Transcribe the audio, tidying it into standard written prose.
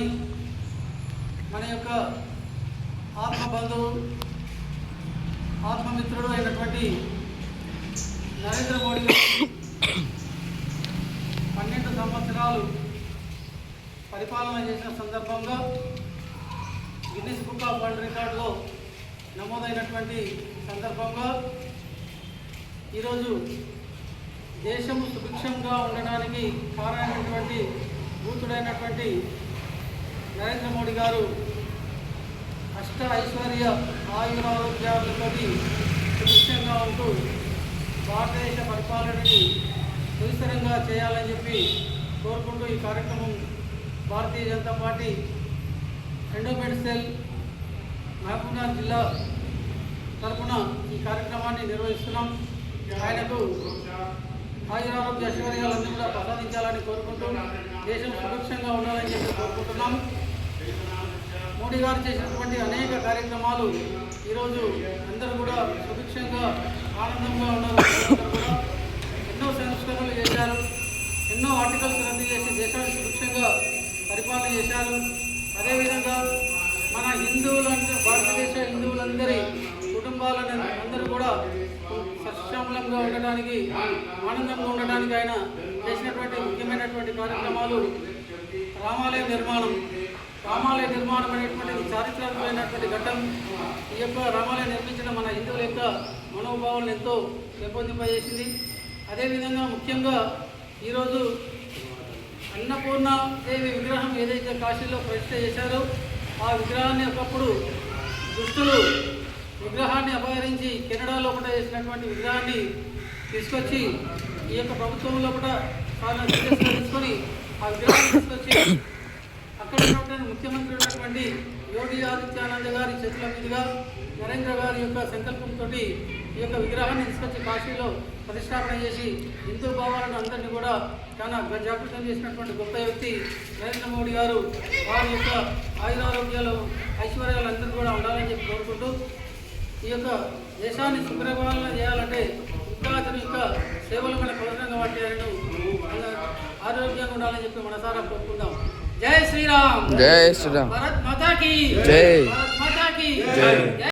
కార్యక్రమాన్ని మన యొక్క ఆత్మబంధువు ఆత్మమిత్రుడు అయినటువంటి నరేంద్ర మోడీ గారు 12 సంవత్సరాలు పరిపాలన చేసిన సందర్భంగా గిన్నిస్ బుక్ ఆఫ్ వరల్డ్ రికార్డులో నమోదైనటువంటి సందర్భంగా ఈరోజు దేశము సుభిక్షంగా ఉండడానికి కారణమైనటువంటి భూతుడైనటువంటి నరేంద్ర మోడీ గారు అష్ట ఐశ్వర్య ఆయురారోగ్యాలతో సుభిక్షంగా ఉంటూ భారతదేశ పరిపాలనని సుస్థిరంగా చేయాలని చెప్పి కోరుకుంటూ ఈ కార్యక్రమం Bharatiya Janata party endowment cell Mahabubnagar జిల్లా తరఫున ఈ కార్యక్రమాన్ని నిర్వహిస్తున్నాం. ఆయనకు ఆయురారోగ్య ఐశ్వర్యాలన్నీ కూడా ప్రసాదించాలని కోరుకుంటూ దేశం సురక్షంగా ఉండాలని చెప్పి కోరుకుంటున్నాం. మోడీ గారు చేసినటువంటి అనేక కార్యక్రమాలు ఈరోజు అందరూ కూడా సుభిక్షంగా ఆనందంగా ఉన్నారు. కూడా ఎన్నో సంస్కరణలు చేశారు, ఎన్నో ఆర్టికల్స్ రద్దు చేసి దేశాన్ని సుభిక్షంగా పరిపాలన చేశారు. అదేవిధంగా మన భారతదేశ హిందువులందరి కుటుంబాలను అందరూ కూడా సశ్యామలంగా ఉండడానికి ఆనందంగా ఉండడానికి ఆయన చేసినటువంటి ముఖ్యమైనటువంటి కార్యక్రమాలు రామాలయ నిర్మాణం అనేటువంటిది చారిత్రాత్మకమైనటువంటి ఘట్టం. ఈ యొక్క రామాలయం నిర్మించడం మన హిందువుల యొక్క మనోభావాలను ఎంతో పెంపొందింపజేసింది. అదేవిధంగా ముఖ్యంగా ఈరోజు అన్నపూర్ణ దేవి విగ్రహం ఏదైతే కాశీలో ప్రతిష్ఠ చేశారో ఆ విగ్రహాన్ని ఒకప్పుడు దుష్టులు విగ్రహాన్ని అపహరించి కెనడా లోపల చేసినటువంటి విగ్రహాన్ని తీసుకొచ్చి ఈ యొక్క ప్రభుత్వం లోపల తీసుకొని ఆ విగ్రహాన్ని తీసుకొచ్చి అక్కడ ఉన్నటువంటి ముఖ్యమంత్రి ఉన్నటువంటి యోగి ఆదిత్యానంద్ గారి చేతుల మీదుగా నరేంద్ర గారి యొక్క సంకల్పంతో ఈ యొక్క విగ్రహాన్ని తీసుకొచ్చి కాశీలో ప్రతిష్టాపన చేసి హిందూ భావాలను అందరినీ కూడా చాలా జాగృతం చేసినటువంటి గొప్ప వ్యక్తి నరేంద్ర మోడీ గారు. వారి యొక్క ఆయురారోగ్యాలు ఐశ్వర్యాలు అందరూ కూడా ఉండాలని చెప్పి కోరుకుంటూ ఈ యొక్క దేశాన్ని సుపరిపాలన చేయాలంటే ఇంకా అతని యొక్క సేవలు మనకు అవసరంగా పట్టారని ఆరోగ్యంగా ఉండాలని చెప్పి మనసారా కోరుకుందాం. జై శ్రీరామ్, జై శ్రీరామ్, భారత్ మాతా కీ జై, భారత్ మాతా కీ జై.